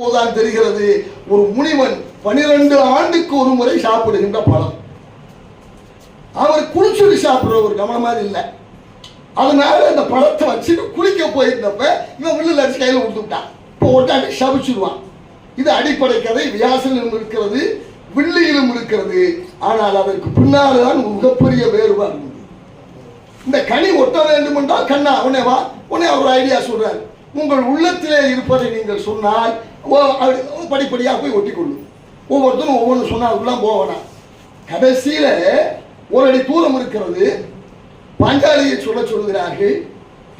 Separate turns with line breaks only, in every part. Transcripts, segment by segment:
போதான் தெரிகிறது ஒரு முனிவன் 12 ஆண்டுக்கு ஒரு முறை சாப்பிடுகின்ற பழம். அவர் குளிச்சுட்டு சாப்பிடுறவர் கவனமா இல்லை. அதனால அந்த பழத்தை வச்சுட்டு குளிக்க போயிருந்தப்ப இவன் வில்லில் அடிச்சு கையில் கொடுத்துட்டான். இப்போ ஒட்டாட்டி சபிச்சிடுவான். இது அடிப்படை கதை. வியாசனிலும் இருக்கிறது, வில்லியிலும் இருக்கிறது. ஆனால் அதற்கு பின்னால்தான் மிகப்பெரிய வேறுபாடு. இந்த கனி ஒட்ட வேண்டும் என்றால் கண்ணா உடனே வா, உடனே அவர் ஐடியா சொல்றாரு. உங்கள் உள்ளத்திலே இருப்பதை நீங்கள் சொன்னால் படிப்படியாக போய் ஒட்டி கொள்ளும். ஒவ்வொருத்தரும் ஒவ்வொன்று சொன்னாலும் போவேனாம். கடைசியில ஒரு அடி தூரம் இருக்கிறது. பாஞ்சாலியை சொல்லுகிறார்கள்.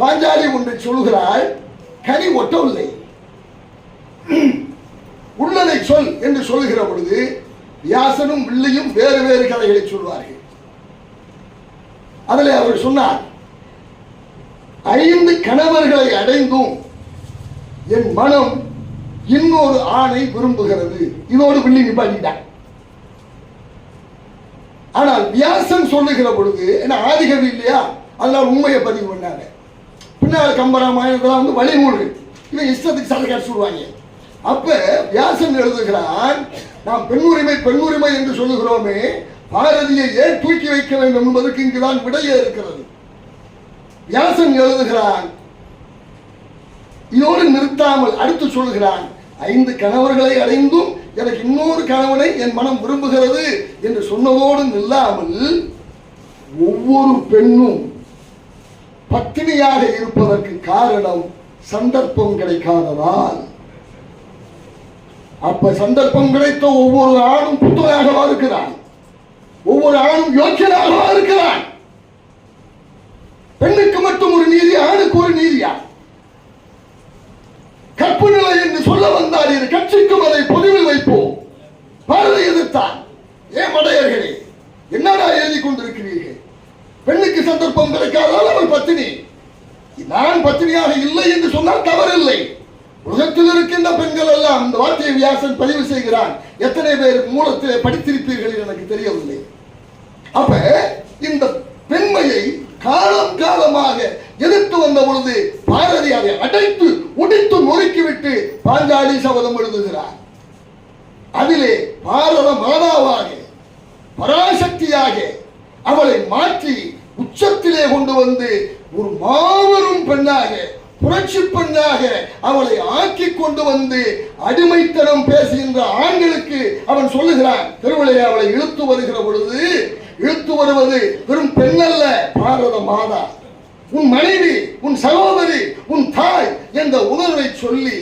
பாஞ்சாலி ஒன்றை சொல்லுகிறாள், கனி ஒட்டவில்லை, உள்ளதை சொல் என்று சொல்லுகிற பொழுது வியாசனும் வில்லியும் வேறு வேறு கதைகளை சொல்வார்கள். அதில் அவர் சொன்னார், 5 கணவர்களை அடைந்தும் என் மனம் இன்னொரு ஆணை விரும்புகிறது. இதோடு வில்லி நிப்பாட்டிட்டான். ஆனால் வியாசன் சொல்லுகிற பொழுது என்ன ஆதிகவி இல்லையா, அதனால் உண்மையை பதிவு பண்ணாங்க. பின்னால் கம்பராமாயணத்தில் வழிமூழ்கள் இவன் இஷ்டத்துக்கு சண்டை காட்சி சொல்லுவாங்க. அப்ப வியாசன் எழுதுகிறான், நாம் பெண்ணுரிமை என்று சொல்லுகிறோமே, பாரதியை ஏன் தூக்கி வைக்க வேண்டும் என்பதற்கு இங்குதான் விடையே இருக்கிறது. வியாசன் எழுதுகிறான், இதோடு நிறுத்தாமல் அடுத்து சொல்கிறான், 5 கணவர்களை அடைந்தும் எனக்கு இன்னொரு கணவனை என் மனம் விரும்புகிறது என்று சொன்னதோடு நில்லாமல் ஒவ்வொரு பெண்ணும் பத்தினியாக இருப்பதற்கு காரணம் சந்தர்ப்பம் கிடைக்காததால். அப்ப சந்தர்ப்பம் கிடைத்த ஒவ்வொரு ஆணும் புத்தகமாக இருக்கிறான், ஒவ்வொரு ஆணும் யோக்கியனாக இருக்கிறான். பெண்ணுக்கு மட்டும் ஒரு நீதி, ஆணுக்கு ஒரு நீதியா? கற்பு நிலை என்று சொல்ல வந்தால் இது கட்சிக்கும் அதை பொதுவில் வைப்போம். பாரதி எதிர்த்தான். ஏன் மடையர்களே, என்னடா எழுதி கொண்டிருக்கிறீர்கள்? பெண்ணுக்கு சந்தர்ப்பம் கிடைக்காதால் அவள் பத்தினி. நான் பத்தினியாக இல்லை என்று சொன்னால் தவறில்லை. உலகத்தில் இருக்கின்ற பெண்கள் எல்லாம் இந்த வார்த்தையை வியாசன் பதிவு செய்கிறான். எத்தனை பேர் மூலத்திலே படித்திருப்பீர்கள் எனக்கு தெரியவில்லை. அப்ப இந்த பெண்மையை காலம் காலமாக எதிர்த்து வந்த பொழுது பாரதி அதை அடைத்து உடைத்து நொறுக்கிவிட்டு பாஞ்சாலி சபதம் எழுதுகிறார். அதிலே பாரத மாதாவாக பராசக்தியாக அவளை மாற்றி உச்சத்திலே கொண்டு வந்து ஒரு மாபெரும் பெண்ணாக, புரட்சி பெண்ணாக அவளை ஆக்கி கொண்டு வந்து அடிமைத்தனம் பேசுகின்ற ஆண்களுக்கு அவன் சொல்லுகிறான். திருவிழையை அவளை இழுத்து வருகிற பொழுது, இழுத்து வருவது வெறும் பெண்ணல்ல, பாரத மாதா, உன் மனைவி, உன் சகோதரி, உன் தாய் என்ற உணர்வை சொல்லி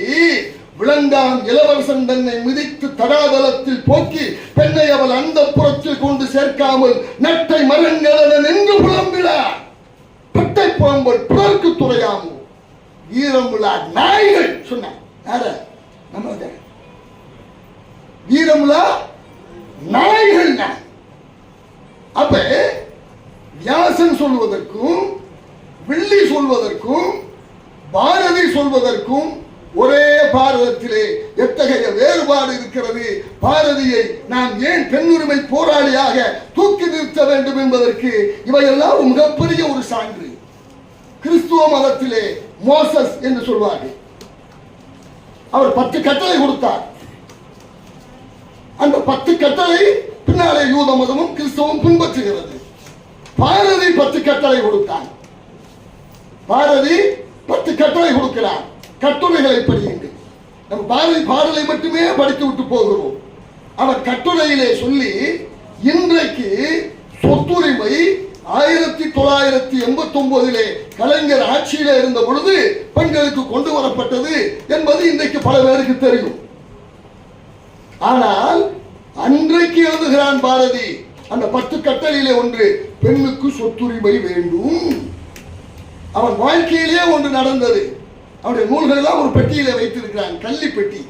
விளங்கான் இளவரசன் தன்னை மிதித்து தடாதலத்தில் போக்கி பெண்ணை அவள் அந்த புறத்தில் கொண்டு சேர்க்காமல் நட்டை மரங்கள் நின்று புலம்பினார். பட்டை புலம்பல் பிறர்க்கு துறையாமோ வீரமுலா நாய்கள் சொன்ன வீரமுலா நாய்கள். அப்ப வியாசன் சொல்வதற்கும் வில்லி சொல்வதற்கும் பாரதி சொல்வதற்கும் ஒரே பாரதத்திலே எத்தகைய வேறுபாடு இருக்கிறது. பாரதியை நாம் ஏன் பெண்ணுரிமை போராளியாக தூக்கி நிறுத்த வேண்டும் என்பதற்கு இவையெல்லாம் ஒரு மிகப்பெரிய ஒரு சான்று. கிறிஸ்துவ மதத்திலே மோசஸ் என்று சொல்வார்கள். அவர் 10 கட்டளை கொடுத்தார். அந்த 10 கட்டளை பின்னாலே யூத மதமும் கிறிஸ்தவம் பின்பற்றுகிறது. பாரதி 10 கட்டளை கொடுத்தார். பாரதி 10 கட்டளை கொடுக்கிறார். கட்டுரைகளை படியுங்கள். நம்ம பாரதி பாடலை மட்டுமே படித்து விட்டு போகிறோம். அவர் கட்டுரையிலே சொல்லி, இன்றைக்கு சொத்துரிமை 1989 கலைஞர் ஆட்சியிலே இருந்த பொழுது பெண்களுக்கு கொண்டு வரப்பட்டது என்பது இன்றைக்கு பல பேருக்கு தெரியும். ஆனால் அன்றைக்கு எழுதுகிறான் பாரதி, அந்த 10 கட்டளையிலே ஒன்று, பெண்ணுக்கு சொத்துரிமை வேண்டும். அவன் வாழ்க்கையிலே ஒன்று நடந்தது. அவனுடைய நூல்கள் எல்லாம் ஒரு பெட்டியிலே வைத்திருக்கிறான், கள்ளி பெட்டி.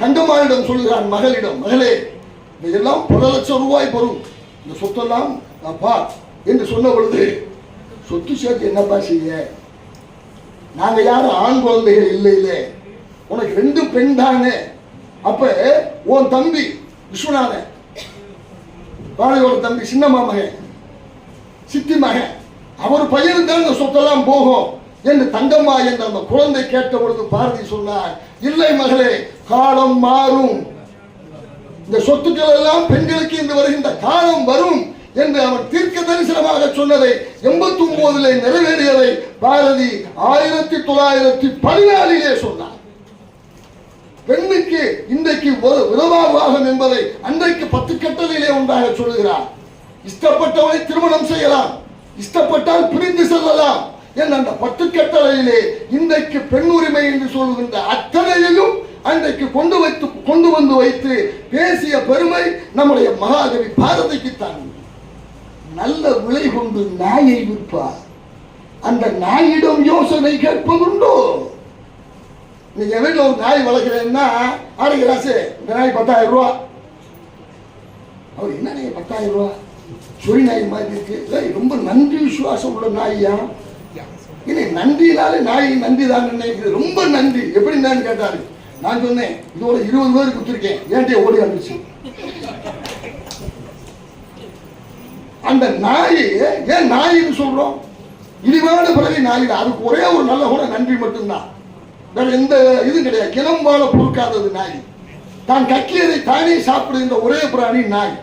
தங்கம்மாளிடம் சொல்லுகிறான் மகளிடம், மகளே இதெல்லாம் பல லட்சம் ரூபாய் பெறும், இந்த சொத்தெல்லாம் பா என்று சொன்ன பொழுது, சொத்து சேர்த்து என்னப்பா செய்ய, நாங்க யாரும் ஆண் குழந்தைகள் இல்லை, இல்லை உனக்கு 2 பெண் தானே. அப்ப உன் தம்பி விஸ்வநாதன், பாளையோட தம்பி, சின்னம்மா மகன், சித்தி மகன், அவர் பையனுக்கு தான் இந்த சொத்தெல்லாம் போகும் என்று தங்கம்மா என்ற அந்த குழந்தை கேட்ட பொழுது பாரதி சொன்னார், இல்லை மகளே, காலம் மாறும். இந்த சொத்துக்கள் எல்லாம் பெண்களுக்கு இன்று வருகின்ற காலம் வரும் என்று அவன் தீர்க்க தரிசனமாக சொன்னதை 89 நிறைவேறியதை பாரதி 1914 சொன்னார். பெண்ணுக்கு இன்றைக்கு விதவாவாகம் என்பதை அன்றைக்கு 10 கட்டளையிலே ஒன்றாக சொல்லுகிறார். இஷ்டப்பட்டவனை திருமணம் செய்யலாம், இஷ்டப்பட்டால் பிரிந்து செல்லலாம் என்ற அந்த 10 கட்டளையிலே இன்றைக்கு பெண் உரிமை என்று சொல்லுகின்ற அத்தனையையும் அன்றைக்கு கொண்டு வந்து வைத்து பேசிய பெருமை நம்முடைய மகாகவி பாரதிக்குத்தான். நல்ல விலை கொண்டு நாயை விற்பார், அந்த நாயிடம் யோசனை கேட்பதுண்டோ? நீங்க வீட்டில் ஒரு நாய் வளர்க்கிறேன்னா ஆடுகிறாசு, இந்த நாய் 10,000 ரூபா. அவர் என்ன நாய் 10,000 ரூபா? சொறி நாய் மாதிரி இருக்கு, ரொம்ப நன்றி விசுவாசம் உள்ள நாயா? இல்லை, நன்றினாலே நாய் நன்றி தான் நினைக்கிறது. ரொம்ப நன்றி, எப்படி நான் கேட்டாரு. நான் சொன்னேன், இதோட 20 பேருக்கு கொடுத்துருக்கேன், ஏன்டே ஓடி வந்துச்சு. அந்த நாய் ஏன் நாயின்னு சொல்றோம்? இழிவான பிறகு நாய், அதுக்கு ஒரே ஒரு நல்ல கூட நன்றி மட்டும்தான், வேற எந்த இதுவும் கிடையாது. கிளம் வாழ பொறுக்காதது நாய், தான் கக்கியதை தானே சாப்பிடுகின்ற ஒரே பிராணி நாய்.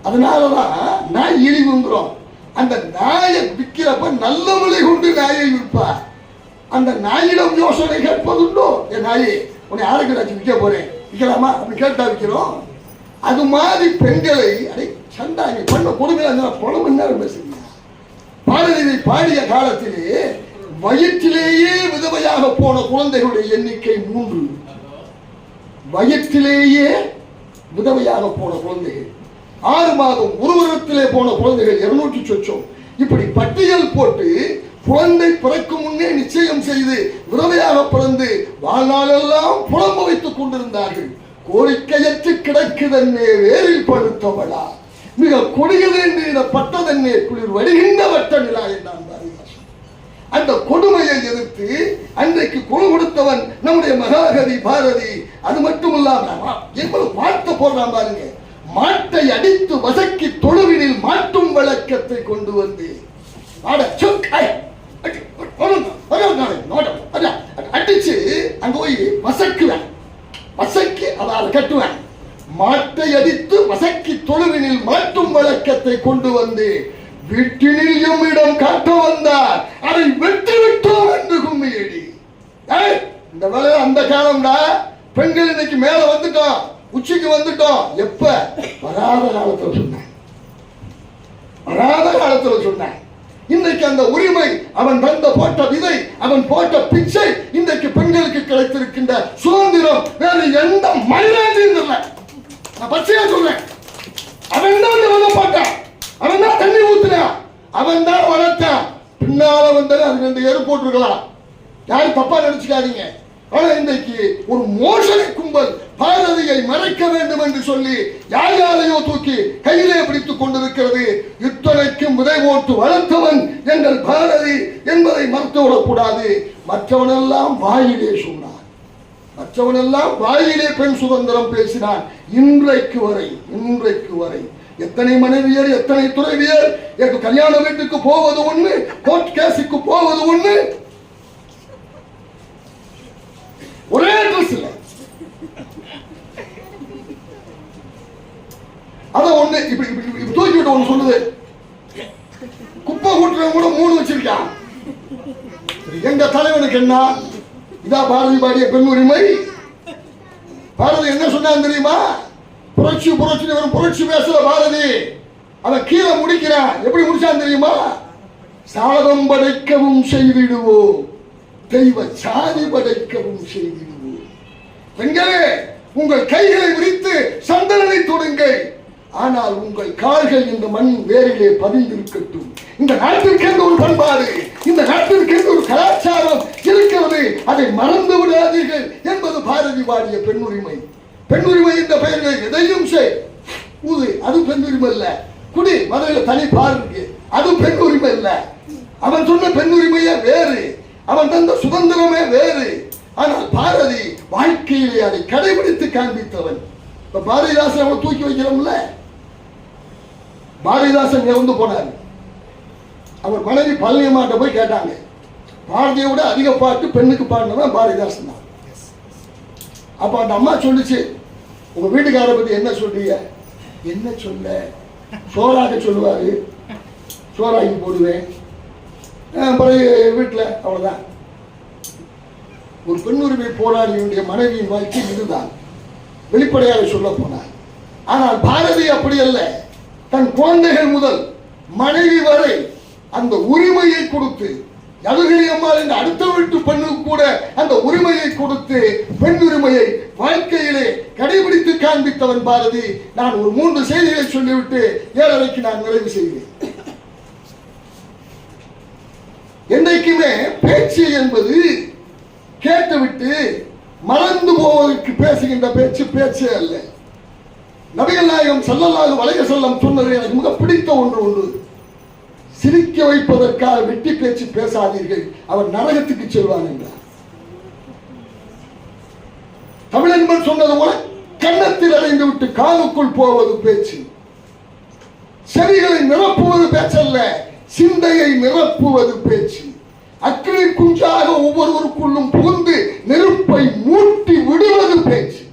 அதனாலதான் நாய் இழிவுங்கிறோம். அந்த நாயை விற்கிறப்ப நல்ல விலை கொண்டு நாயை விற்பார். அந்த நாயிடம் யோசனை கேட்பதுண்டோ? என் நாயை உன்னை ஆரோக்கியராட்சி விற்க போறேன், விற்கலாமா அப்படி கேட்டா விற்கிறோம். அது மாதிரி பெண்களை அடை சண்டாங்க பண்ண கொடுமையா பணம் நேரம் பேசுறீங்க. பாரதியை பாடிய காலத்திலே வயிற்றிலேயே விதவையாக போன குழந்தைகளுடைய எண்ணிக்கை 3. வயிற்றிலேயே விதவையாக போன குழந்தைகள் 6 மாதம் உருவத்திலே போன குழந்தைகள் 200 சொச்சம். இப்படி பட்டியல் போட்டு குழந்தை பிறக்கும் முன்னே நிச்சயம் செய்து விதவையாக பிறந்து வாழ்நாளெல்லாம் புலம்ப வைத்துக் கொண்டிருந்தார்கள். கோரிக்கையற்று கிடக்குதன்னே வேரில் படுத்தவளா, மிக கொடியது என்று பட்டதன்னே குளிர் வடிகின்ற வட்ட நிலா என்றான் பாரதிதாசன். அந்த கொடுமையை எதிர்த்து அன்றைக்கு குழு கொடுத்தவன் நம்முடைய மகாகவி பாரதி. அது மட்டும் இல்லாம எவ்வளவு வார்த்தை போடுறான் பாருங்க. மாட்டை அடித்து வசக்கி தொழுவினில் மாட்டும் வழக்கத்தை கொண்டு வந்து அடிச்சு அங்க போய் வசக்குவேன், வசக்கி அதாவது கட்டுவேன். மாட்டை அடித்து வசக்கி தொழுவினில் மாட்டும் வழக்கத்தை கொண்டு வந்து வீட்டினில் எம்மிடம் காட்ட வந்தார், அதை வெற்றி விட்டோம் என்று கும்மியடி. இந்த வேலை அந்த காலம்டா. பெண்கள் இன்னைக்கு மேல வந்துட்டோம், உச்சிக்கு வந்துட்டோம். எப்ப? வராத காலத்துல சொன்னேன், வராத காலத்துல சொன்னேன். இன்றைக்கு அந்த உரிமை, அவன் தந்த போட்ட விதை, அவன் போட்ட பிச்சை, இன்றைக்கு பெண்களுக்கு கிடைத்திருக்கின்ற சுதந்திரம் வேற எந்த மயிலாஞ்சியும் இல்லை. நான் பச்சையா சொல்றேன். அவன் தான் விதை போட்டான், அவன் தான் தண்ணி ஊத்துனான், அவன் தான் வளர்த்தான். பின்னால வந்தாலே அது 2 ஏறு போட்டிருக்கலாம், யாரும் தப்பா நினைச்சுக்காதீங்க. ஆனா இன்றைக்கு ஒரு மோசடி கும்பல் பாரதியை மறைக்க வேண்டும் என்று சொல்லி யாரையோ தூக்கி கையிலே பிடித்துக் கொண்டிருக்கிறது. இத்தனைக்கும் விதை போட்டு வளர்த்தவன் எங்கள் பாரதி என்பதை மறுத்துவிடக் கூடாது. மற்றவனெல்லாம் வாயிலே சொன்னான், மற்றவனெல்லாம் வாயிலே பெண் சுதந்திரம் பேசினான். இன்றைக்கு வரை எத்தனை மனைவியர், எத்தனை துறைவியர், கல்யாண வீட்டுக்கு போவது ஒண்ணு, கோர்ட் கேஸுக்கு போவது ஒண்ணு, ஒரே ட்ரெஸ் இல்ல. அத ஒண்ணு இப்படி தூக்கி விட்டு ஒண்ணு சொல்லுது. குப்பை கூட்டுறவங்க கூட 3 வச்சிருக்கான். எங்க தலைவனுக்கு என்ன? இதா பாரதி பாடிய பெண் உரிமை. பாரதி என்ன சொன்னான் தெரியுமா? புரட்சி வரும் புரட்சி பேசல பாரதி. அவன் கீழே முடிக்கிறான். எப்படி முடிச்சான் தெரியுமா? சாதம் படைக்கவும் செய்திடுவோம், தெய்வ சாதி படைக்கவும் செய்திடுவோம். பெண்களே, உங்கள் கைகளை விரித்து சந்தனனை தொடுங்கள், ஆனால் உங்கள் கால்கள் இந்த மண் வேரிலே பதிந்திருக்கட்டும். இந்த நாட்டிற்கு ஒரு பண்பாடு, இந்த நாட்டிற்கு ஒரு கலாச்சாரம் இருக்கிறது, அதை மறந்து விடாதீர்கள் என்பது பாரதி பாடிய பெண்ணுரிமை. பெண்ணுரிமை என்ற பெயர்கள் எதையும் செய், அது பெண்ணுரிமை இல்ல. குடி, மதுரையில தனி பார் இருக்கு, அது பெண்ணுரிமை இல்ல. அவன் சொன்ன பெண்ணுரிமையே வேறு, அவன் தந்த சுதந்திரமே வேறு. ஆனால் பாரதி வாழ்க்கையிலே அதை கடைபிடித்து காண்பித்தவன். இப்ப பாரதிதாசன் அவனை தூக்கி வைக்கிறோம்ல, பாரதிதாசன் இறந்து போனார். அவர் மனைவி பழனியம்மாட்ட போய் கேட்டாங்க, பாரதியை விட அதிக பாட்டு பெண்ணுக்கு பாடினவன் பாரதிதாசன் தான். அப்ப அந்த அம்மா சொல்லுச்சு, உங்க வீட்டுக்கார பத்தி என்ன சொல்றீங்க? என்ன சொல்ல, சோறாக சொல்லுவாரு, சோறாக்கி போடுவேன், பிறகு வீட்டில் அவ்வளவுதான். ஒரு பெண் உரிமை போராளியுடைய மனைவியின் வாழ்க்கை இதுதான், வெளிப்படையாக சொல்ல போனார். ஆனால் பாரதி அப்படி அல்ல. தன் குழந்தைகள் முதல் மனைவி வரை அந்த உரிமையை கொடுத்து, யதுகிரி அம்மாள் என்ற அடுத்த வீட்டு பெண்ணுக்கு கூட அந்த உரிமையை கொடுத்து பெண் உரிமையை வாழ்க்கையிலே கடைபிடித்து காண்பித்தவன் பாரதி. நான் ஒரு 3 செய்திகளை சொல்லிவிட்டு 7:30க்கு நான் நிறைவு செய்கிறேன். என்றைக்குமே பேச்சு என்பது கேட்டுவிட்டு மறந்து போவதற்கு பேசுகின்ற பேச்சு பேச்சே அல்ல. நபிகள் நாயகம் ஸல்லல்லாஹு அலைஹி வஸல்லம் சொன்னது எனக்கு மிக பிடித்த ஒன்று. சிரிக்க வைப்பதற்காக வெட்டி பேச்சு பேசாதீர்கள், அவர் நரகத்துக்கு செல்வான் என்றார். தமிழன்பன் சொன்னது போல கன்னத்தில் அடைந்து விட்டு காலுக்குள் போவது பேச்சு. செவிகளை நிரப்புவது பேச்சல்ல, சிந்தையை நிரப்புவது பேச்சு. அக்கினி குஞ்சாக ஒவ்வொருவருக்குள்ளும் புகுந்து நெருப்பை மூட்டி விடுவது பேச்சு.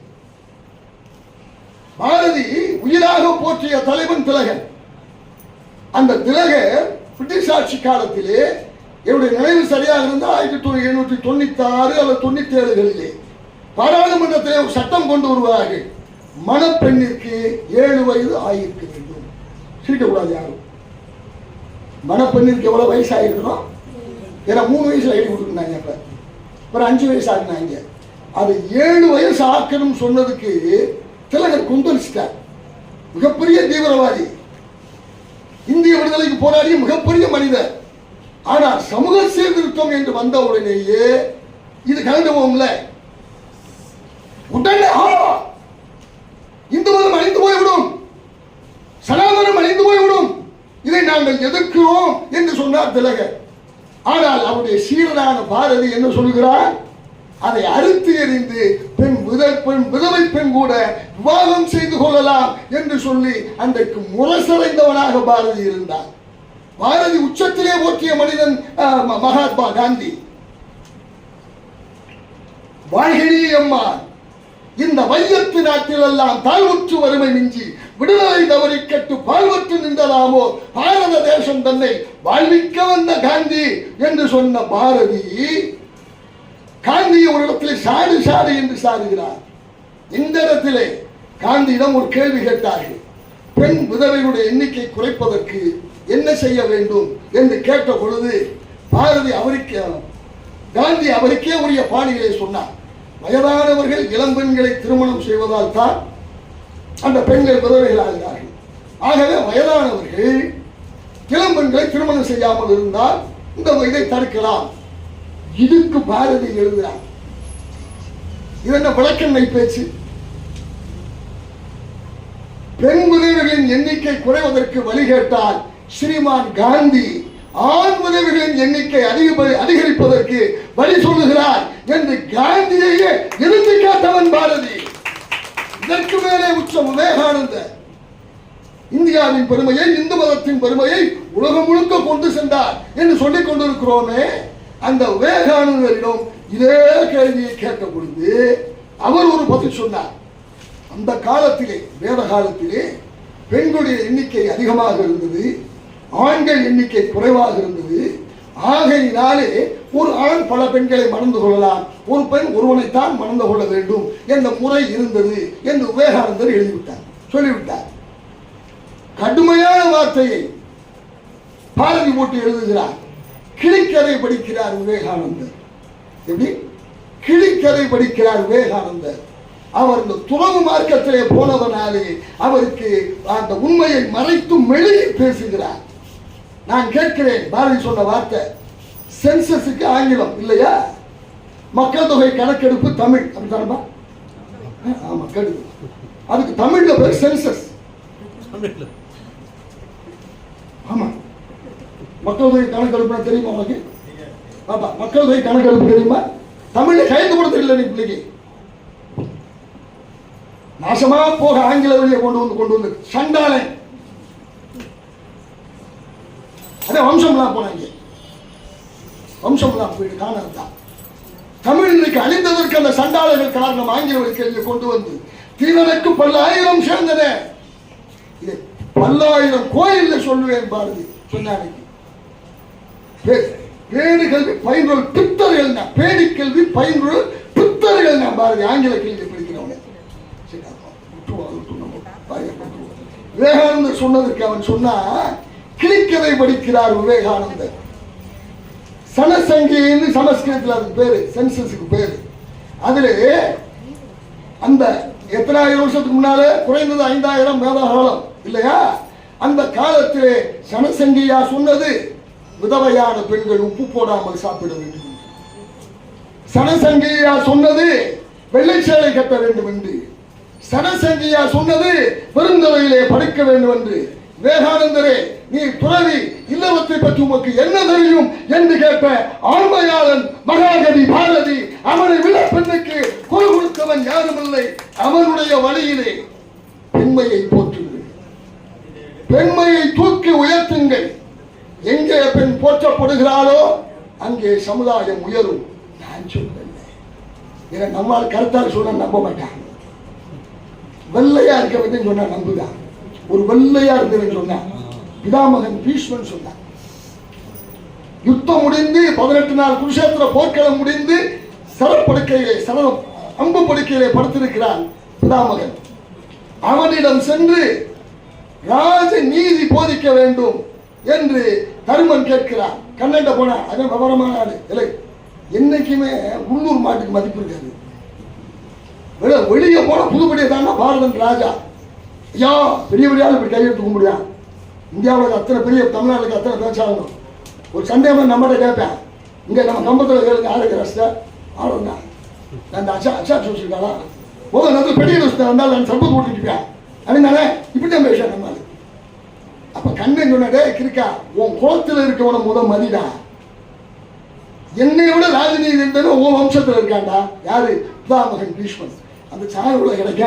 பாரதி உயிராக போற்றிய தலைவன் திலகன். அந்த திலகர் பிரிட்டிஷ் ஆட்சி காலத்திலே, என்னுடைய நினைவு சரியாக இருந்தால் 1796 அல்லது 97களிலே பாராளுமன்றத்திலே ஒரு சட்டம் கொண்டு வருவார்கள். மணப்பெண்ணிற்கு 7 வயது ஆகியிருக்க வேண்டும். சிரிக்கக்கூடாது யாரும். மணப்பெண்ணிற்கு எவ்வளவு வயசு ஆகிருக்கணும்? ஏன்னா 3 வயசுல ஐடி கொடுத்துருந்தாங்க, அப்புறம் 5 வயசு ஆகினாங்க. அது 7 வயசு ஆக்கணும் சொன்னதுக்கு திலகர் கொந்தளிச்சிட்டார். மிகப்பெரிய தீவிரவாதி, இந்திய விடுதலைக்கு போராடிய மிகப்பெரிய மனிதர். ஆனால் சமூக சீர்திருத்தம் என்று வந்த உடனேயே இது கலந்துவோம்ல, உடனே இந்து மதம் அழிந்து போய்விடும், சனாதனம் அழிந்து போய்விடும், இதை நாங்கள் எதிர்க்கிறோம் என்று சொன்னார் திலகர். ஆனால் அவருடைய சீரனான பாரதி என்ன சொல்கிறார்? அதை அறுத்து எறிந்து பெண் விதவை பெண் கூட விவாகம் செய்து கொள்ளலாம் என்று சொல்லி அன்றைக்கு முரசடைந்தவனாக பாரதி இருந்தார். பாரதி உச்சத்திலே ஓட்டிய மனிதன் மகாத்மா காந்தி. வாழ்கினி அம்மா, இந்த வையத்து நாட்டில் எல்லாம் தாழ்வுற்று வறுமை மிஞ்சி விடுதலை தவறி கட்டு பால்வற்று நின்றதாமோ பாரத தேசம் தன்னை வாழ்விக்க வந்த காந்தி என்று சொன்ன பாரதி காந்தியை ஒரு இடத்திலே சாடு சாடு என்று சாடுகிறார். இந்த இடத்திலே காந்தியிடம் ஒரு கேள்வி கேட்டார்கள். பெண் விதவைகளுடைய எண்ணிக்கை குறைப்பதற்கு என்ன செய்ய வேண்டும் என்று கேட்ட பொழுது காந்தி அவருக்கே உரிய பாணிகளை சொன்னார். வயதானவர்கள் இளம்பெண்களை திருமணம் செய்வதால் தான் அந்த பெண்கள் விதவைகள் ஆகிறார்கள். ஆகவே வயதானவர்கள் இளம்பெண்களை திருமணம் செய்யாமல் இருந்தால் இந்த இதை தடுக்கலாம். இதுக்கு பாரதி எழுதுகிறார். இது என்ன விளக்கெண்ணை பேச்சு? பெண் விதவைகளின் எண்ணிக்கை குறைவதற்கு வழி கேட்டால் ஸ்ரீமான் காந்தி ஆண் விதவைகளின் எண்ணிக்கை அதிகரிப்பதற்கு வழி சொல்லுகிறார் என்று காந்தியையே எதிர்த்து காட்டவன் பாரதி. இதற்கு மேலே உச்சம் விவேகானந்தர் இந்தியாவின் பெருமையை, இந்து மதத்தின் பெருமையை உலகம் முழுக்க கொண்டு சென்றார் என்று சொல்லிக் கொண்டிருக்கிறோமே. அந்த விவேகானந்தரிடம் இதே கேள்வியை கேட்ட பொழுது அவர் ஒரு பதில் சொன்னார். அந்த காலத்திலே, வேத காலத்திலே பெண்களுடைய எண்ணிக்கை அதிகமாக இருந்தது, ஆண்கள் எண்ணிக்கை குறைவாக இருந்தது. ஆகையினாலே ஒரு ஆண் பல பெண்களை மணந்து கொள்ளலாம், ஒரு பெண் ஒருவனைத்தான் மணந்து கொள்ள வேண்டும் என்ற முறை இருந்தது என்று விவேகானந்தர் எழுதிவிட்டார், சொல்லிவிட்டார். கடுமையான வார்த்தையை பாரதி போட்டு எழுதுகிறார். கிளிக்கதை படிக்கிறார் விவேகானந்தர். எப்படி கிளிக்கதை படிக்கிறார் விவேகானந்தர்? அவர் இந்த துறவு மார்க்கத்திலே போனதனாலே அவருக்கு அந்த உண்மையை மறைத்து மெழுகி பேசுகிறார். நான் கேட்கிறேன், பாரதி சொன்ன வார்த்தை சென்சஸுக்கு ஆங்கிலம் இல்லையா? மக்கள் தொகை கணக்கெடுப்பு தமிழ், அப்படித்தானப்பா? ஆமா, கெடுப்பு. அதுக்கு தமிழ்ல பேர் சென்சஸ். ஆமா, மக்கள் தொகை கணக்கெடுப்பு தெரியுமா உனக்கு? பாப்பா, மக்கள் தொகை கணக்கெடுப்பு தெரியுமா? தமிழ்ல கைது கூட தெரியல நீ பிள்ளைக்கு. நாசமா போக ஆங்கில வழியை கொண்டு வந்து சண்டாளன். அதே வம்சம்லாம் போனாங்க, வம்சம்லாம் போயிட்டு காணதான். தமிழ் இன்னைக்கு அழிந்ததற்கு அந்த சண்டாளர்கள் காரணம். ஆங்கில வழிக்கல்வியை கொண்டு வந்து தீவனுக்கு பல்லாயிரம் சேர்ந்தன. இது பல்லாயிரம் கோயில்ல சொல்லுவேன் பாரதி சொன்னாங்க. பேடு கல்வி பயின்றோர் பித்தர்கள், பேடி கல்வி பயின்றோர் பித்தர்கள். நான் பாரதி ஆங்கில கல்வி படிக்கிறவங்க. விவேகானந்தர் சொன்னதற்கு அவன் சொன்னா, கிளிக்கதை படிக்கிறார் விவேகானந்தர். சனசங்கின்னு சமஸ்கிருதத்தில் அதுக்கு பேரு, சென்சஸுக்கு பேரு. அதுல அந்த எத்தனாயிரம் வருஷத்துக்கு முன்னால குறைந்தது 5000 வேத காலம் இல்லையா? அந்த காலத்திலே சனசங்கியா சொன்னது விதவையான பெண்கள் உப்பு போடாமல் சாப்பிட வேண்டும். சனசங்கியா சொன்னது வெள்ளை சேலை கட்ட வேண்டும் என்று. சனசங்கியா சொன்னது பெருந்தவையிலே படுக்க வேண்டும் என்று. விவேகானந்தரே, நீ துறவி, இல்லவத்தை பற்றி உமக்கு என்ன தெரியும் என்று கேட்ட ஆண்மையாளன் மகாகவி பாரதி. அவனை விட பெண்ணுக்கு குரல் கொடுத்தவன் யாரும் இல்லை. அவனுடைய வழியிலே பெண்மையை போற்றுங்கள், பெண்மையை தூக்கி உயர்த்துங்கள். எங்கே பெண் போற்றப்படுகிறாளோ அங்கே சமுதாயம் உயரும். நான் சொல்றேன், நம்மால் கருத்தால் சொன்ன நம்ப மாட்டாங்க. வெள்ளையா இருக்க வேண்டும் சொன்னா நம்புதான். ஒரு வெள்ளையா இருந்ததுன்னு சொன்ன பிதாமகன் பீஷ்மன் சொன்னான். யுத்தம் முடிந்து 18 நாள் குருஷேத்திர போர்க்களம் முடிந்து சரப்படுக்கையிலே அம்பு படுக்கையிலே படுத்திருக்கிறான் பிதாமகன். அவனிடம் சென்று ராஜ நீதி போதிக்க வேண்டும் என்று தருமன் கேட்கிறான். கண்ணண்ட போனா அதே விவரமான ஆளு இல்லை. என்னைக்குமே உள்ளூர் மாட்டுக்கு மதிப்பு இருக்காது. வெளியே போன புதுப்படியை தானே பாரதன் ராஜா. ஐயா பெரிய பெரிய ஆள் இப்படி கையெழுத்து கும்பிடுவான். இந்தியாவில் அத்தனை பெரிய, தமிழ்நாட்டுக்கு அத்தனை பேச்சாகணும். ஒரு சந்தேகம் நம்மகிட்ட கேட்பேன். இங்கே நம்ம கம்பத்தில் கேளுங்க, ஆளுக்கு ரசித்த ஆளுங்க அந்த அச்சா சொல்லிருக்காளா போதும் நேரத்தில் பெரிய ரசத்தை வந்தால் நான் சம்பத்து ஓட்டிருப்பேன் அப்படின்னாலே இப்படி தான் பேசுவேன் நம்மளால. அப்ப கண்ணன் சொன்னடே கிருக்கா, உன் குளத்தில் இருக்கவன மதிடா. என்னை விட ராஜநீதி இருந்தது உன் வம்சத்தில் இருக்காண்டா. யாரு? பிதாமகன் பீஷ்மன். அந்த சாய உள்ள கிடைக்க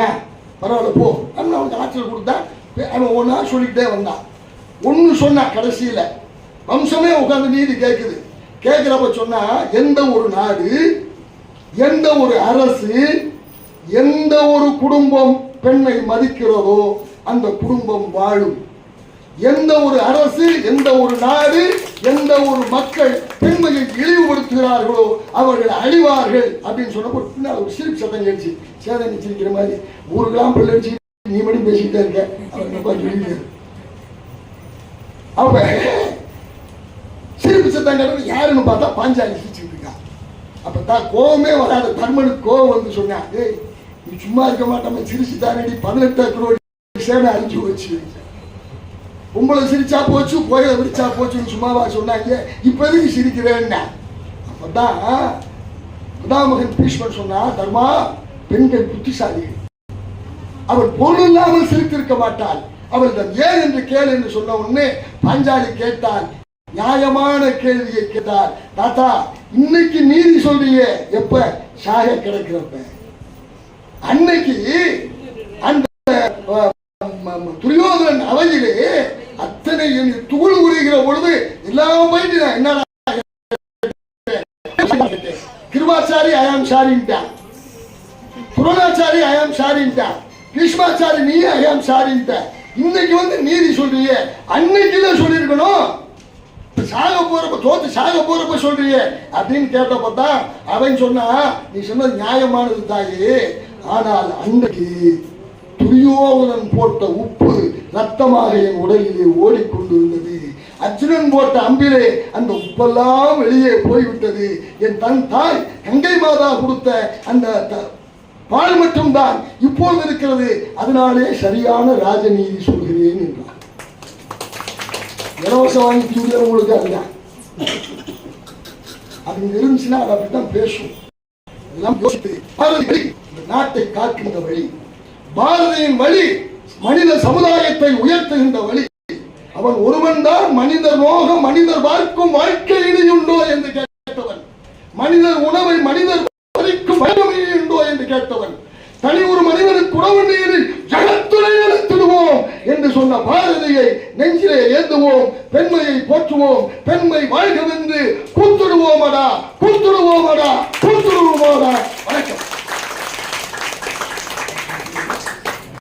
பரவாயில்ல போ அப்படின்னு அவனுக்கு ஆற்றல் கொடுத்தா. அவன் ஒன்னா சொல்லிக்கிட்டே வந்தான். ஒன்னு சொன்னா கடைசியில வம்சமே உட்கார்ந்து நீதி கேட்குது. கேட்கிறப்ப சொன்னா, எந்த ஒரு நாடு, எந்த ஒரு அரசு, எந்த ஒரு குடும்பம் பெண்ணை மதிக்கிறதோ அந்த குடும்பம் வாழும். எந்த ஒரு அரசு, எந்த ஒரு நாடு, எந்த ஒரு மக்கள் பெண்மையை இழிவுபடுத்துகிறார்களோ அவர்கள் அழிவார்கள் அப்படின்னு சொன்னப்போ பின்னால் ஒரு சிரிப்பு சத்தம் கேட்டுச்சு. சேதனை சிரிக்கிற மாதிரி ஊருக்கெல்லாம் பிள்ளை நீ மட்டும் பேசிக்கிட்டே இருக்க அவர் சொல்லிட்டு. அப்ப சிரிப்பு சத்தம் கேட்டது யாருன்னு பார்த்தா பாஞ்சாலி சிரிச்சுட்டு இருக்கா. அப்பதான் கோபமே வராது. தர்மனுக்கு கோபம் வந்து சொன்னா, நீ சும்மா இருக்க மாட்டோம், சிரிச்சு தானடி 18 ஏக்கரோட சேவை அழிஞ்சு வச்சு உங்களை சிரிச்சா போச்சு, கோயிலை விரிச்சா போச்சுன்னு சும்மாவா சொன்னாங்க. இப்ப எதுக்கு சிரிக்கிறேன்னா? அப்பதான் பிதாமகன் பீஷ்மன் சொன்னா, தர்மா, பெண்கள் புத்திசாலிகள், அவள் பொருள் இல்லாமல் சிரித்திருக்க மாட்டாள், அவளிடம் ஏன் என்று கேள் என்று சொன்ன உடனே பாஞ்சாலி கேட்டாள். நியாயமான கேள்வியை கேட்டார். தாத்தா, இன்னைக்கு நீதி சொல்றீங்க, எப்ப சாக கிடக்கிறப்ப? அன்னைக்கு அந்த துரியோதனன் அவையிலே அத்தனை தூள் உரிகிற பொழுது எல்லாம் போயிட்டு என்ன கிருபாச்சாரி ஐயாம் சாரின்ட்டான், துரோணாச்சாரி ஐயாம் சாரின்ட்டான், பீஷ்மாச்சாரி நீ ஐயாம் சாரின்ட்ட. இன்னைக்கு வந்து நீதி சொல்றீங்க, அன்னைக்குதான் சொல்லியிருக்கணும். சாக போறப்ப தோத்து சாக போறப்ப சொல்றீங்க அப்படின்னு கேட்டப்பதான் அவன் சொன்னா, நீ சொன்னது நியாயமானது தாயே, ஆனால் அன்றைக்கு துரியோதனன் போட்ட உப்பு ரத்தமாக என் உடலிலே ஓடிக்கொண்டிருந்தது. அர்ஜுனன் போட்ட அம்பிலே அந்த உப்பெல்லாம் வெளியே போய்விட்டது. என் தன் தாய் கங்கை மாதா கொடுத்த அந்த பால் மட்டும்தான் இப்போது இருக்கிறது. அதனாலே சரியான ராஜநீதி சொல்கிறேன் என்றார். இலவசம் வாங்கி தூங்கிறவங்களுக்கு அதுதான். அது இருந்துச்சுன்னா அது அப்படித்தான் பேசும். எல்லாம் யோசித்து நாட்டை காக்கின்ற வழி, பாரதியின் வழி மனித சமுதாயத்தை உயர்த்துகின்ற வழி. அவன் ஒருவன் தான் மனிதர் மோகம் மனிதர் பார்க்கும் வாழ்க்கை இனியுண்டோ என்று கேட்டவன், மனிதர் உணவை மனிதர் பறிக்கும் உண்டோ என்று கேட்டவன், தனி ஒரு மனிதனுக்கு உணவு நீரில் ஜகத்துறை எடுத்துடுவோம் என்று சொன்ன பாரதியை நெஞ்சிலே ஏந்துவோம், பெண்மையை போற்றுவோம், பெண்மை வாழ்கவென்று கூத்துடுவோமடா, கூத்துடுவோமடா, கூத்துடுவோமடா. வணக்கம்.